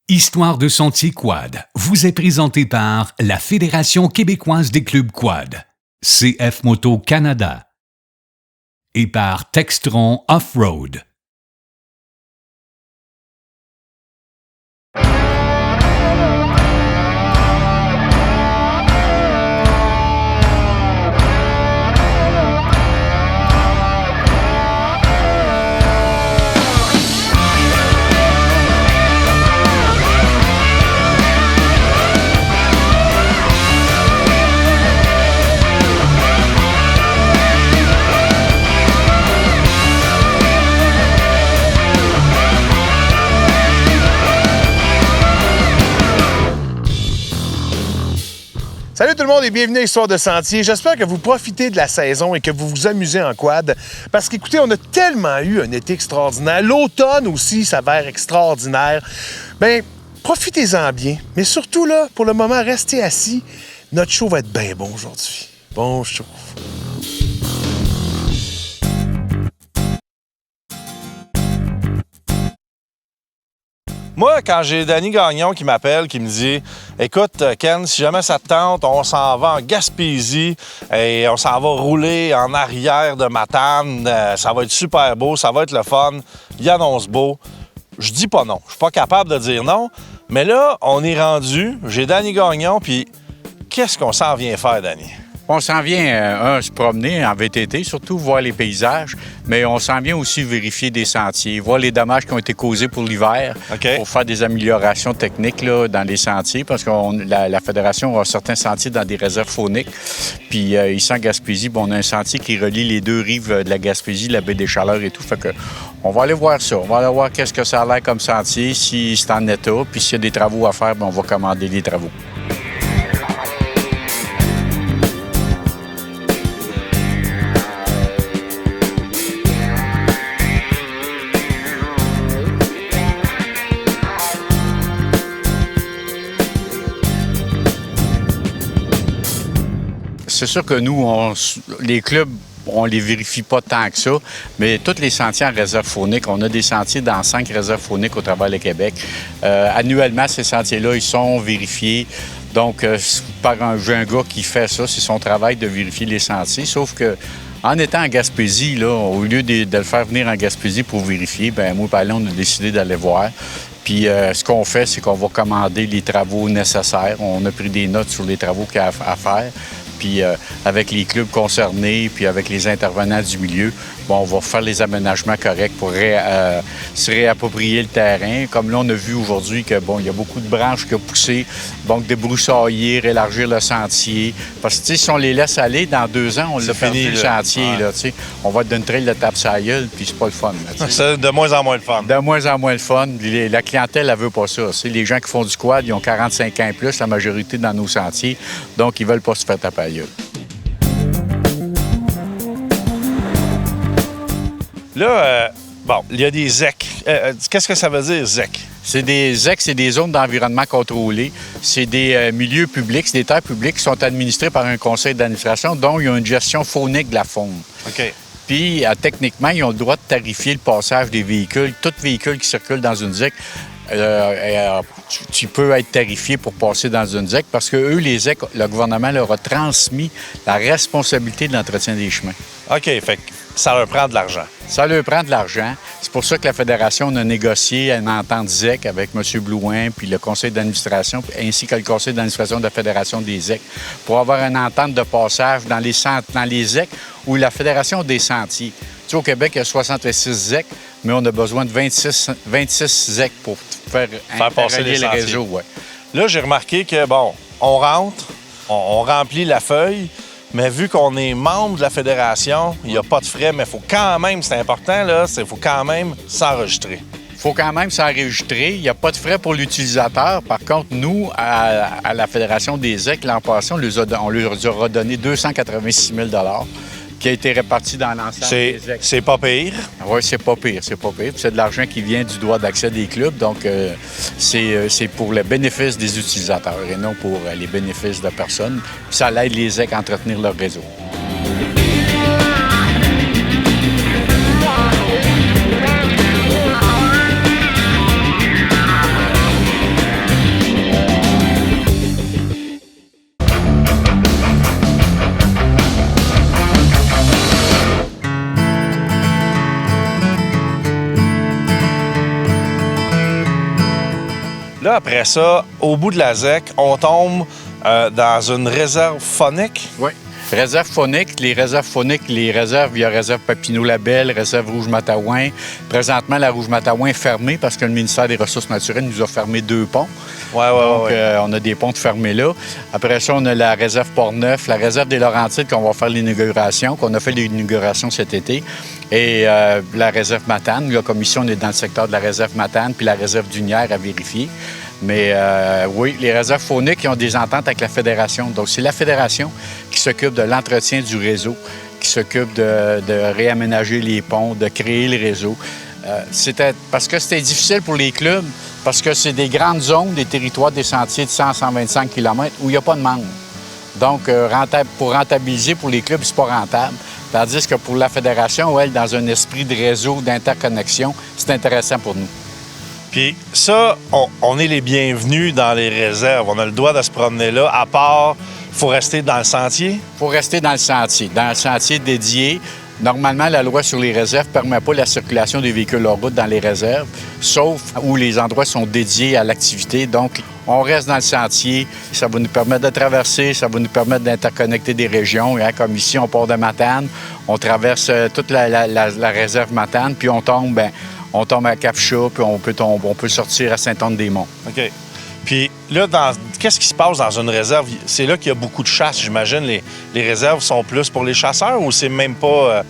Histoire de sentier quad vous est présentée par la Fédération québécoise des clubs quad, CF Moto Canada, et par Textron Off-Road. Salut tout le monde et bienvenue à Histoire de sentier. J'espère que vous profitez de la saison et que vous vous amusez en quad. Parce qu'écoutez, on a tellement eu un été extraordinaire. L'automne aussi s'avère extraordinaire. Bien, profitez-en bien. Mais surtout, là, pour le moment, restez assis. Notre show va être bien bon aujourd'hui. Bon show. Moi, quand j'ai Danny Gagnon qui m'appelle, qui me dit « Écoute, Ken, si jamais ça te tente, on s'en va en Gaspésie et on s'en va rouler en arrière de Matane. Ça va être super beau, ça va être le fun. Il annonce beau. » Je dis pas non. Je suis pas capable de dire non. Mais là, on est rendu. J'ai Danny Gagnon, puis qu'est-ce qu'on s'en vient faire, Danny? On s'en vient, se promener en VTT, surtout voir les paysages, mais on s'en vient aussi vérifier des sentiers, voir les dommages qui ont été causés pour l'hiver, pour faire des améliorations techniques là, dans les sentiers, parce que la Fédération a certains sentiers dans des réserves fauniques. Puis ici en Gaspésie, on a un sentier qui relie les deux rives de la Gaspésie, la baie des Chaleurs et tout. Fait que on va aller voir ça. On va aller voir qu'est-ce que ça a l'air comme sentier, si c'est en état, puis s'il y a des travaux à faire, on va commander des travaux. C'est sûr que nous, les clubs, on les vérifie pas tant que ça, mais tous les sentiers en réserve faunique, on a des sentiers dans 5 réserves fauniques au travers le Québec. Annuellement, ces sentiers-là, ils sont vérifiés. Donc, j'ai un gars qui fait ça, c'est son travail de vérifier les sentiers. Sauf que en étant en Gaspésie, là, au lieu de le faire venir en Gaspésie pour vérifier, moi et Alain, on a décidé d'aller voir. Puis ce qu'on fait, c'est qu'on va commander les travaux nécessaires. On a pris des notes sur les travaux qu'il y a à faire. Puis avec les clubs concernés, puis avec les intervenants du milieu, on va faire les aménagements corrects pour se réapproprier le terrain. Comme là, on a vu aujourd'hui que il y a beaucoup de branches qui ont poussé, donc débroussailler, élargir le sentier. Parce que si on les laisse aller, dans 2 ans, on l'a perdu le chantier. Ouais. Là, on va être d'une trail de tape sur la gueule, puis c'est pas le fun. C'est de moins en moins le fun. De moins en moins le fun. La clientèle, elle veut pas ça. Les gens qui font du quad, ils ont 45 ans et plus, la majorité dans nos sentiers, donc ils veulent pas se faire taper la gueule. Là, il y a des ZEC. Qu'est-ce que ça veut dire, ZEC? C'est des ZEC, c'est des zones d'environnement contrôlées. C'est des milieux publics, c'est des terres publiques qui sont administrées par un conseil d'administration dont il y a une gestion faunique de la faune. OK. Puis, techniquement, ils ont le droit de tarifier le passage des véhicules. Tout véhicule qui circule dans une ZEC, tu peux être tarifié pour passer dans une ZEC parce que eux, les ZEC, le gouvernement leur a transmis la responsabilité de l'entretien des chemins. OK, fait que ça leur prend de l'argent. Ça leur prend de l'argent. C'est pour ça que la Fédération a négocié une entente ZEC avec M. Blouin, puis le conseil d'administration, ainsi que le conseil d'administration de la Fédération des ZEC, pour avoir une entente de passage dans les ZEC où la Fédération a des sentiers. Tu sais, au Québec, il y a 66 ZEC, mais on a besoin de 26 ZEC pour faire passer les le réseau. Ouais. Là, j'ai remarqué que, on rentre, on remplit la feuille, mais vu qu'on est membre de la Fédération, il n'y a pas de frais, mais il faut quand même, c'est important, là, il faut quand même s'enregistrer. Il faut quand même s'enregistrer. Il n'y a pas de frais pour l'utilisateur. Par contre, nous, à la Fédération des ZEC, l'an passé, on leur a redonné 286 000 qui a été réparti dans l'ensemble des ZEC. C'est pas pire? Oui, c'est pas pire. C'est de l'argent qui vient du droit d'accès des clubs. Donc, c'est pour le bénéfice des utilisateurs et non pour les bénéfices de personnes. Puis ça aide les ZEC à entretenir leur réseau. Là, après ça, au bout de la ZEC, on tombe dans une réserve faunique. Oui. Réserve faunique, les réserves, il y a réserve Papineau-Labelle, réserve Rouge-Matawan. Présentement, la Rouge-Matawan est fermée parce que le ministère des Ressources naturelles nous a fermé 2 ponts. Donc, on a des ponts de fermés là. Après ça, on a la réserve Port-Neuf, la réserve des Laurentides qu'on va faire l'inauguration, qu'on a fait l'inauguration cet été. Et la réserve Matane. Là, comme ici, on est dans le secteur de la réserve Matane, puis la réserve d'Unière à vérifier. Mais oui, les réserves fauniques ils ont des ententes avec la Fédération. Donc, c'est la Fédération qui s'occupe de l'entretien du réseau, qui s'occupe de réaménager les ponts, de créer le réseau. Parce que c'était difficile pour les clubs, parce que c'est des grandes zones, des territoires, des sentiers de 100-125 km où il n'y a pas de membres. Donc, pour rentabiliser pour les clubs, c'est pas rentable. Tandis que pour la Fédération, elle, dans un esprit de réseau, d'interconnexion, c'est intéressant pour nous. Puis ça, on est les bienvenus dans les réserves. On a le droit de se promener là, à part, il faut rester dans le sentier. Il faut rester dans le sentier dédié. Normalement, la loi sur les réserves ne permet pas la circulation des véhicules hors route dans les réserves, sauf où les endroits sont dédiés à l'activité. Donc, on reste dans le sentier. Ça va nous permettre de traverser, ça va nous permettre d'interconnecter des régions. Hein, comme ici, on part de Matane, on traverse toute la réserve Matane, puis on tombe à Cap-Chat, puis on peut sortir à Saint-Anne-des-Monts. OK. Puis là, qu'est-ce qui se passe dans une réserve? C'est là qu'il y a beaucoup de chasse, j'imagine. Les réserves sont plus pour les chasseurs ou c'est même pas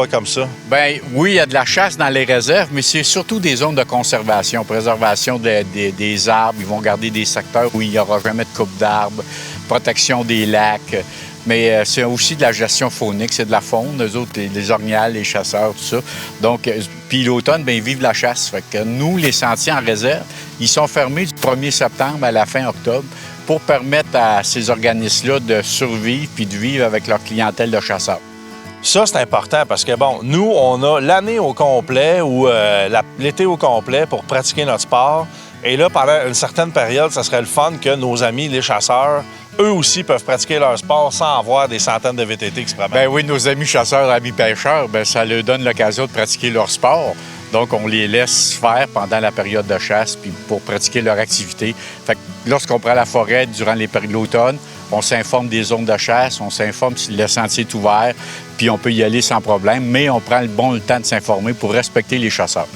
comme ça? Bien, oui, il y a de la chasse dans les réserves, mais c'est surtout des zones de conservation, préservation des arbres. Ils vont garder des secteurs où il n'y aura jamais de coupe d'arbres, protection des lacs. Mais c'est aussi de la gestion faunique, c'est de la faune, eux autres, les orignales, les chasseurs, tout ça. Donc, puis l'automne, bien, ils vivent la chasse. Fait que nous, les sentiers en réserve, ils sont fermés du 1er septembre à la fin octobre pour permettre à ces organismes-là de survivre puis de vivre avec leur clientèle de chasseurs. Ça, c'est important parce que, bon, nous, on a l'année au complet ou l'été au complet pour pratiquer notre sport. Et là, pendant une certaine période, ça serait le fun que nos amis, les chasseurs, eux aussi peuvent pratiquer leur sport sans avoir des centaines de VTT qui se promènent. Bien oui, nos amis chasseurs, amis pêcheurs, bien, ça leur donne l'occasion de pratiquer leur sport. Donc, on les laisse faire pendant la période de chasse puis pour pratiquer leur activité. Fait que lorsqu'on prend la forêt durant les périodes de l'automne, on s'informe des zones de chasse, on s'informe si le sentier est ouvert, puis on peut y aller sans problème, mais on prend le temps de s'informer pour respecter les chasseurs.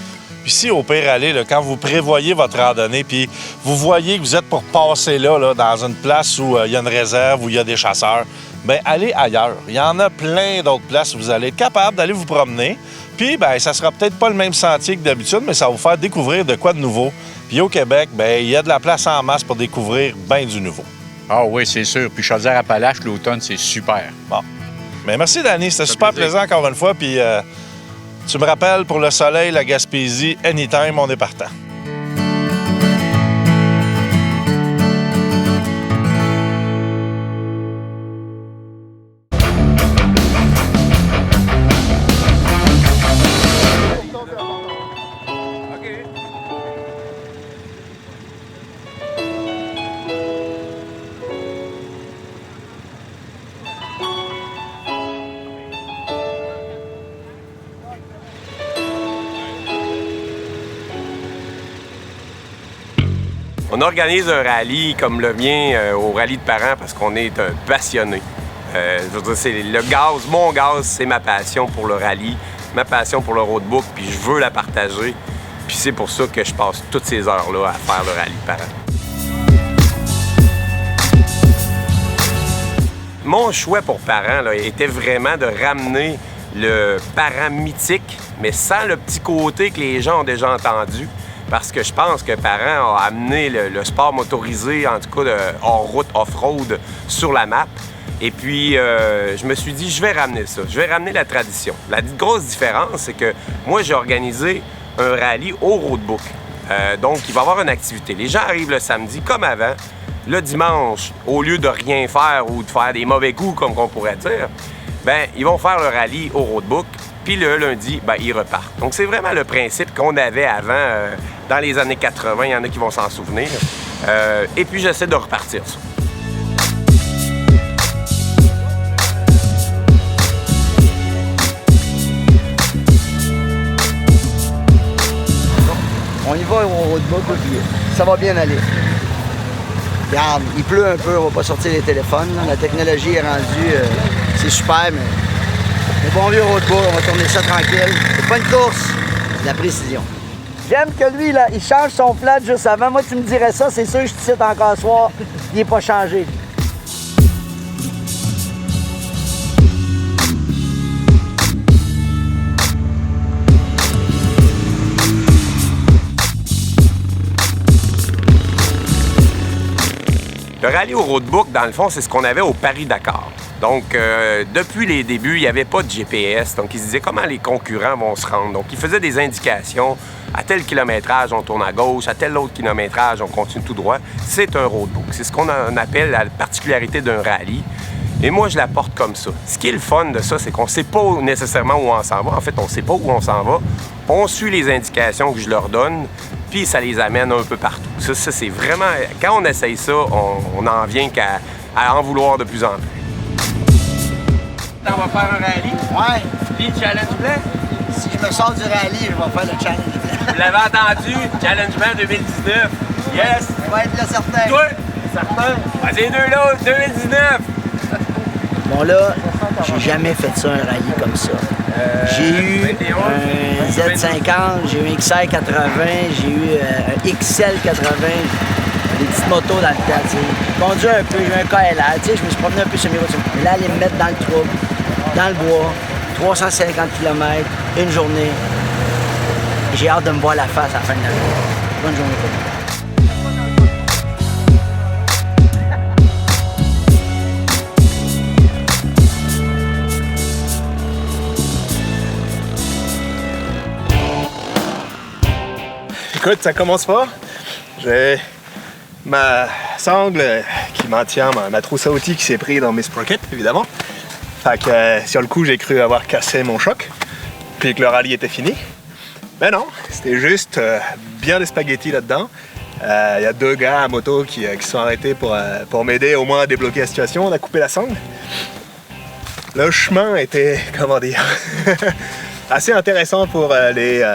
Puis si au pire aller, là, quand vous prévoyez votre randonnée, puis vous voyez que vous êtes pour passer là dans une place où il y a une réserve, où il y a des chasseurs, bien, allez ailleurs. Il y en a plein d'autres places où vous allez être capable d'aller vous promener. Puis, bien, ça sera peut-être pas le même sentier que d'habitude, mais ça va vous faire découvrir de quoi de nouveau. Puis au Québec, bien, il y a de la place en masse pour découvrir bien du nouveau. Ah oui, c'est sûr. Puis Chaudière-Appalaches, l'automne, c'est super. Bon. Bien, merci, Danny. C'était super plaisant encore une fois. Puis tu me rappelles, pour le soleil, la Gaspésie, anytime, on est partant. On organise un rallye comme le mien au rallye de parents parce qu'on est un passionné. Je veux dire, c'est le gaz, mon gaz, c'est ma passion pour le rallye, ma passion pour le roadbook, puis je veux la partager. Puis c'est pour ça que je passe toutes ces heures-là à faire le rallye de parents. Mon choix pour parents là, était vraiment de ramener le parent mythique, mais sans le petit côté que les gens ont déjà entendu. Parce que je pense que Parent a amené le sport motorisé, en tout cas hors-route, off-road, sur la map. Et puis, je me suis dit, je vais ramener ça. Je vais ramener la tradition. La grosse différence, c'est que moi, j'ai organisé un rallye au roadbook. Donc, il va y avoir une activité. Les gens arrivent le samedi, comme avant. Le dimanche, au lieu de rien faire ou de faire des mauvais coups, comme on pourrait dire, bien, ils vont faire le rallye au roadbook. Puis le lundi, bien, ils repartent. Donc, c'est vraiment le principe qu'on avait avant, dans les années 80. Il y en a qui vont s'en souvenir. Et puis, j'essaie de repartir ça. On y va au roadbook, puis ça va bien aller. Regarde, il pleut un peu, on va pas sortir les téléphones. Là. La technologie est rendue, c'est super, mais le bon vieux roadbook, on va tourner ça tranquille. C'est pas une course, c'est de la précision. J'aime que lui, là, il change son plat juste avant. Moi, tu me dirais ça, c'est sûr que je te cite encore ce soir, il n'est pas changé. Le rallye au roadbook, dans le fond, c'est ce qu'on avait au Paris-Dakar. Donc, depuis les débuts, il n'y avait pas de GPS. Donc, ils se disaient comment les concurrents vont se rendre. Donc, ils faisaient des indications. À tel kilométrage, on tourne à gauche. À tel autre kilométrage, on continue tout droit. C'est un roadbook. C'est ce qu'on appelle la particularité d'un rallye. Et moi, je la porte comme ça. Ce qui est le fun de ça, c'est qu'on ne sait pas nécessairement où on s'en va. En fait, on ne sait pas où on s'en va. On suit les indications que je leur donne, puis ça les amène un peu partout. Ça c'est vraiment... Quand on essaye ça, on n'en vient qu'à en vouloir de plus en plus. On va faire un rallye. Ouais. Puis challenge blanc. Si je me sors du rallye, je vais faire le challenge. Vous l'avez entendu, challenge blanc 2019. Yes! On va être là certain. Toi? Certain. Ah, c'est deux là, 2019. Bon là, j'ai jamais fait ça, un rallye comme ça. J'ai eu un Z50, j'ai eu un XR 80, j'ai eu un XL 80, des petites motos dans le temps, tu sais. J'ai conduit un peu, j'ai eu un KLR, tu sais, je me suis promené un peu sur mes routes. Mais là, aller me mettre dans le trouble, dans le bois, 350 km, une journée. J'ai hâte de me voir la face à la fin de la journée. Bonne journée pour vous. Écoute, ça commence fort. J'ai ma sangle qui m'en tient, ma trousse à outils qui s'est prise dans mes sprockets, évidemment. Fait que sur le coup, j'ai cru avoir cassé mon choc, puis que le rallye était fini. Mais non, c'était juste bien des spaghettis là-dedans. Il y a deux gars à moto qui sont arrêtés pour m'aider au moins à débloquer la situation. On a coupé la sangle. Le chemin était, comment dire, assez intéressant pour les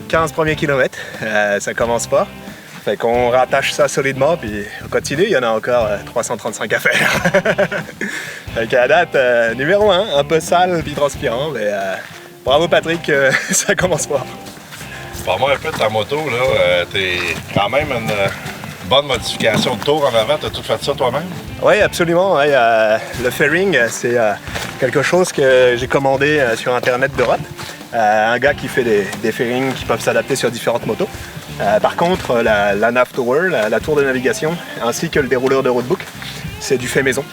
15 premiers kilomètres. Ça commence pas. Fait qu'on rattache ça solidement, puis on continue. Il y en a encore 335 à faire. Fait qu'à date, numéro 1, un peu sale puis transpirant, mais bravo Patrick, ça commence pas. Parle-moi un peu de ta moto, là. T'es quand même une bonne modification de tour en avant. T'as tout fait ça toi-même? Oui, absolument. Ouais, le fairing, c'est quelque chose que j'ai commandé sur Internet d'Europe. Un gars qui fait des fairings qui peuvent s'adapter sur différentes motos. Par contre, la nav tower, la tour de navigation, ainsi que le dérouleur de roadbook, c'est du fait maison.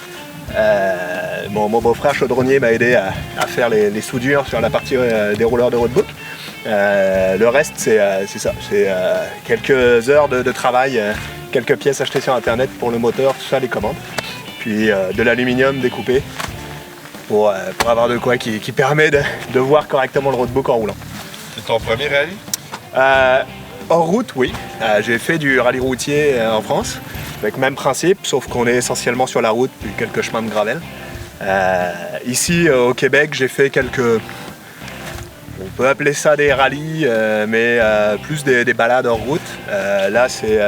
Mon beau-frère chaudronnier m'a aidé à faire les soudures sur la partie dérouleur de roadbook. Le reste, c'est ça. C'est quelques heures de travail, quelques pièces achetées sur Internet pour le moteur, tout ça, les commandes. Puis de l'aluminium découpé pour avoir de quoi qui permet de voir correctement le roadbook en roulant. C'est ton premier rallye? Hors route, oui. J'ai fait du rallye routier en France, avec le même principe, sauf qu'on est essentiellement sur la route, puis quelques chemins de gravel. Ici, au Québec, j'ai fait quelques... On peut appeler ça des rallyes, mais plus des balades hors route. Là, c'est...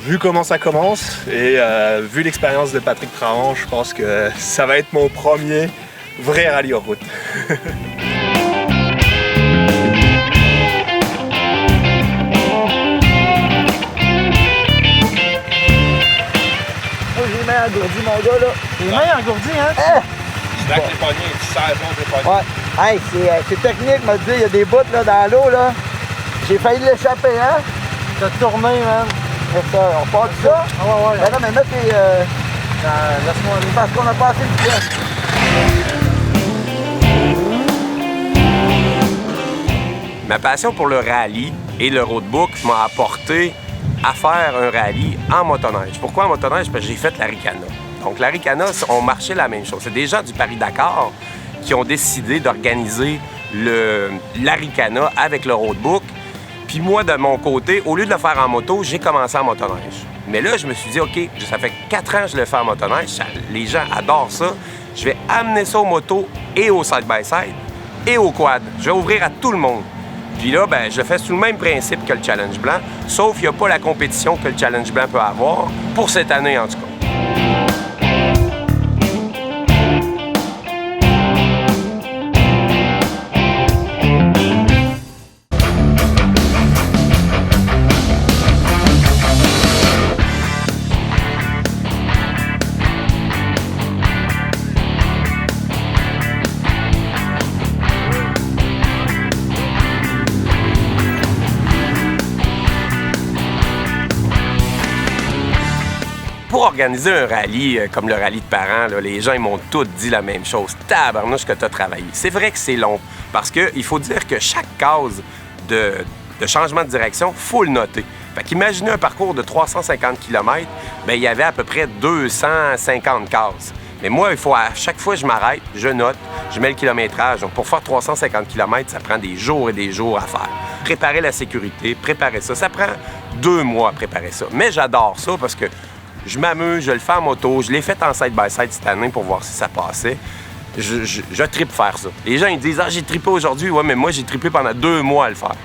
vu comment ça commence et vu l'expérience de Patrick Trahan, je pense que ça va être mon premier vrai rallye hors route. J'ai les mains engourdies, mon gars, là. Les mains engourdies, hein? Tu slack les poignets, tu serres bon tes poignets. Ouais. Hey, c'est technique, m'a dit, il y a des bouts là, dans l'eau, là. J'ai failli l'échapper, hein? T'as tourné, man. Mais ça, on part de ça? Ah ouais, ouais. Ben non, mais mets tes... Laisse-moi aller. Parce qu'on a pas assez de pièces. Ma passion pour le rallye et le roadbook m'a apporté à faire un rallye en motoneige. Pourquoi en motoneige? Parce que j'ai fait l'Aricana. Donc l'Aricana, on marchait la même chose. C'est des gens du Paris-Dakar qui ont décidé d'organiser l'Aricana avec le roadbook. Puis moi, de mon côté, au lieu de le faire en moto, j'ai commencé en motoneige. Mais là, je me suis dit, OK, ça fait 4 ans que je le fais en motoneige. Les gens adorent ça. Je vais amener ça aux motos et au side-by-side et au quad. Je vais ouvrir à tout le monde. Puis là, ben, je le fais sous le même principe que le Challenge Blanc, sauf qu'il n'y a pas la compétition que le Challenge Blanc peut avoir, pour cette année en tout cas. Pour organiser un rallye comme le rallye de parents, là, les gens ils m'ont tous dit la même chose. Tabarnouche que tu as travaillé. C'est vrai que c'est long parce qu'il faut dire que chaque case de changement de direction, il faut le noter. Fait qu'imaginez un parcours de 350 km, bien, il y avait à peu près 250 cases. Mais moi, il faut à chaque fois que je m'arrête, je note, je mets le kilométrage. Donc, pour faire 350 km, ça prend des jours et des jours à faire. Préparer la sécurité, préparer ça. Ça prend 2 mois à préparer ça. Mais j'adore ça parce que je m'amuse, je le fais en moto. Je l'ai fait en side-by-side cette année pour voir si ça passait. Je trippe faire ça. Les gens, ils disent « Ah, j'ai trippé aujourd'hui. » Ouais, mais moi, j'ai trippé pendant 2 mois à le faire.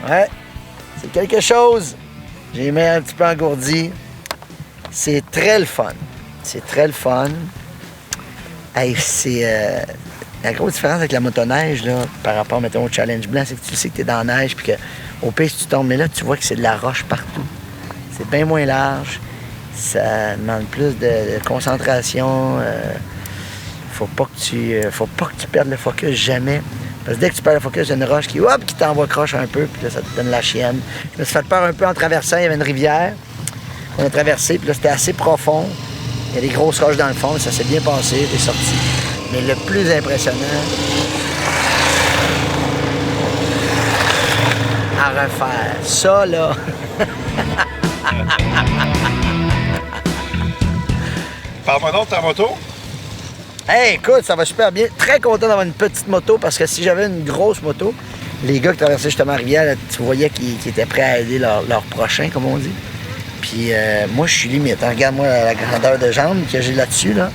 Ouais, c'est quelque chose. J'ai mis un petit peu engourdi. C'est très le fun. C'est très le fun. Hey, c'est la grosse différence avec la motoneige là, par rapport, mettons, au Challenge Blanc, c'est que tu sais que tu es dans la neige puis qu'au pire, si tu tombes, mais là, tu vois que c'est de la roche partout. C'est bien moins large. Ça demande plus de concentration. Faut pas que tu perdes le focus jamais. Parce que dès que tu perds le focus, il y a une roche qui t'envoie croche un peu, puis là, ça te donne la chienne. Je me suis fait peur un peu en traversant, il y avait une rivière. On a traversé, puis là, c'était assez profond. Il y a des grosses roches dans le fond, ça s'est bien passé, j'ai sorti. Mais le plus impressionnant, à refaire, ça, là... Parle-moi donc de ta moto. Hey, écoute, ça va super bien. Très content d'avoir une petite moto parce que si j'avais une grosse moto, les gars qui traversaient justement la rivière, là, tu voyais qu'ils étaient prêts à aider leur prochain, comme on dit. Puis moi, je suis limite. Hein. Regarde-moi la grandeur de jambes que j'ai là-dessus. Là.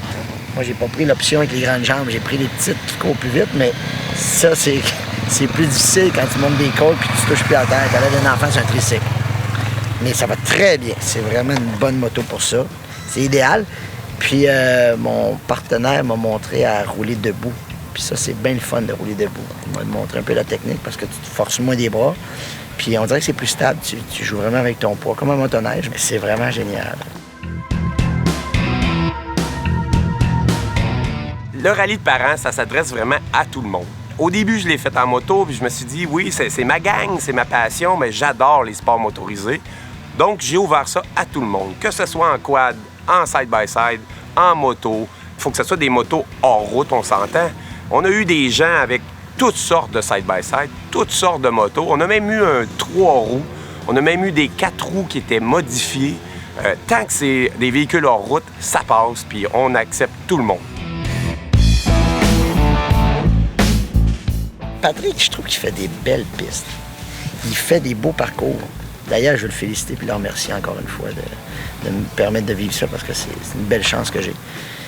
Moi, j'ai pas pris l'option avec les grandes jambes. J'ai pris les petites qui courent plus vite, mais ça, c'est plus difficile quand tu montes des côtes puis tu touches plus à terre. T'as l'air d'un enfant sur un tricycle. Mais ça va très bien. C'est vraiment une bonne moto pour ça. C'est idéal. Puis mon partenaire m'a montré à rouler debout. Puis ça, c'est bien le fun de rouler debout. Il m'a montré un peu la technique parce que tu te forces moins des bras. Puis on dirait que c'est plus stable. Tu joues vraiment avec ton poids, comme un motoneige. Mais c'est vraiment génial. Le rallye de parents, ça s'adresse vraiment à tout le monde. Au début, je l'ai fait en moto, puis je me suis dit, oui, c'est ma gang, c'est ma passion, mais j'adore les sports motorisés. Donc, j'ai ouvert ça à tout le monde, que ce soit en quad, en side-by-side, en moto. Il faut que ce soit des motos hors route, on s'entend. On a eu des gens avec toutes sortes de side-by-side, toutes sortes de motos. On a même eu un 3 roues. On a même eu des 4 roues qui étaient modifiées. Tant que c'est des véhicules hors route, ça passe, puis on accepte tout le monde. Patrick, je trouve qu'il fait des belles pistes. Il fait des beaux parcours. D'ailleurs, je veux le féliciter et le remercier encore une fois de me permettre de vivre ça parce que c'est une belle chance que j'ai.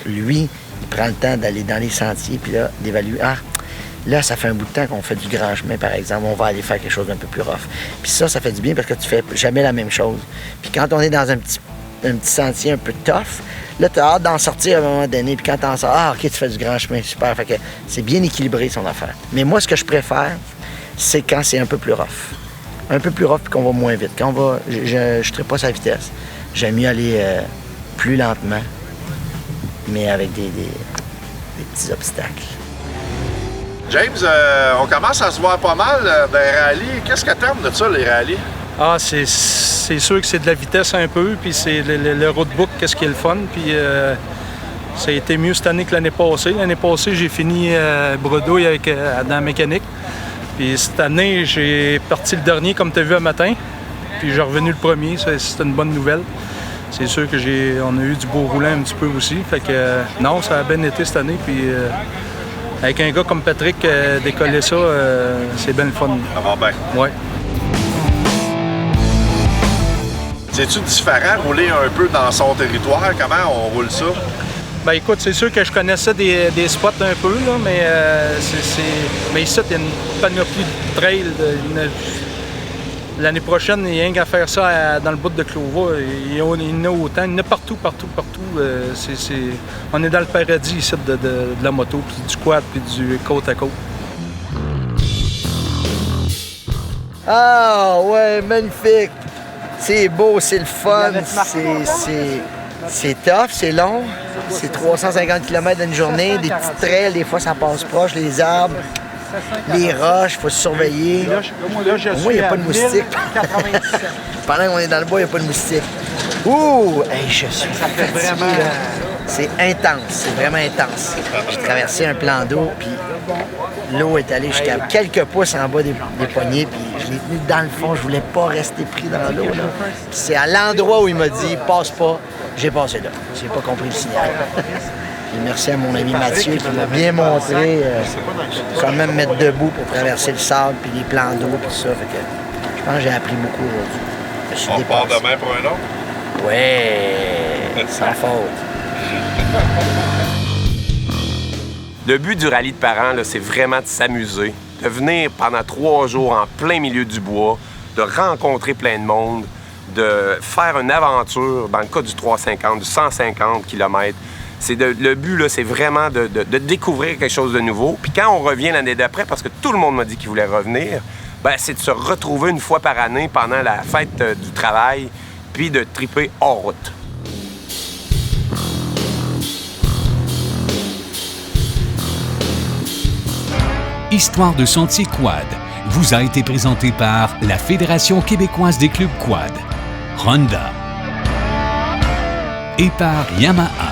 Lui, il prend le temps d'aller dans les sentiers puis là, d'évaluer. Ah, là, ça fait un bout de temps qu'on fait du grand chemin, par exemple. On va aller faire quelque chose d'un peu plus rough. Puis ça fait du bien parce que tu fais jamais la même chose. Puis quand on est dans un petit sentier un peu tough, là, tu as hâte d'en sortir à un moment donné. Puis quand tu en sors, ah, OK, tu fais du grand chemin, super. Fait que c'est bien équilibré, son affaire. Mais moi, ce que je préfère, c'est quand c'est un peu plus rough. Un peu plus rough puis qu'on va moins vite. Quand on va, je ne traite pas sa vitesse. J'aime mieux aller plus lentement, mais avec des petits obstacles. James, on commence à se voir pas mal dans les rallyes. Qu'est-ce que t'aimes de ça, les rallyes? Ah, c'est sûr que c'est de la vitesse un peu, puis c'est le roadbook, qu'est-ce qui est le fun. Puis ça a été mieux cette année que l'année passée. L'année passée, j'ai fini bredouille dans la mécanique. Puis cette année, j'ai parti le dernier, comme tu as vu un matin. Puis j'ai revenu le premier, c'est une bonne nouvelle. C'est sûr que on a eu du beau roulant un petit peu aussi. Fait que non, ça a bien été cette année. Puis avec un gars comme Patrick, décoller ça, c'est bien le fun. Ça va bien. Ouais. C'est-tu différent rouler un peu dans son territoire? Comment on roule ça? Ben écoute, c'est sûr que je connaissais des spots un peu, là, mais mais ici, il y a une panoplie de trails. L'année prochaine, il y a rien qu'à faire ça dans le bout de Clova. Il y en a autant. Il y en a partout. On est dans le paradis ici de la moto, puis du quad, puis du côte à côte. Ah ouais, magnifique! C'est beau, c'est le fun, c'est tough, c'est long. C'est 350 km d'une journée, des petites trails, des fois ça passe proche, les arbres, les roches, il faut se surveiller. Au moins, il n'y a pas de moustiques. Pendant qu'on est dans le bois, il n'y a pas de moustiques. Ouh! Hey, je suis fatigué, là. C'est intense, c'est vraiment intense. J'ai traversé un plan d'eau, puis l'eau est allée jusqu'à quelques pouces en bas des poignées, puis je l'ai tenu dans le fond, je voulais pas rester pris dans l'eau. C'est à l'endroit où il m'a dit « passe pas », j'ai passé là. J'ai pas compris le signal. Puis merci à mon ami Mathieu qui m'a bien montré comment me mettre debout pour traverser le sable, puis les plans d'eau, puis tout ça. Fait que je pense que j'ai appris beaucoup aujourd'hui. On part demain pour un autre? Ouais, sans faute. Le but du rallye de parents, c'est vraiment de s'amuser, de venir pendant 3 jours en plein milieu du bois, de rencontrer plein de monde, de faire une aventure, dans le cas du 350, du 150 km. Le but, là, c'est vraiment de découvrir quelque chose de nouveau. Puis quand on revient l'année d'après, parce que tout le monde m'a dit qu'il voulait revenir, ben, c'est de se retrouver une fois par année pendant la fête du travail, puis de triper hors route. Histoire de sentier quad vous a été présenté par la Fédération québécoise des clubs quad, Honda et par Yamaha.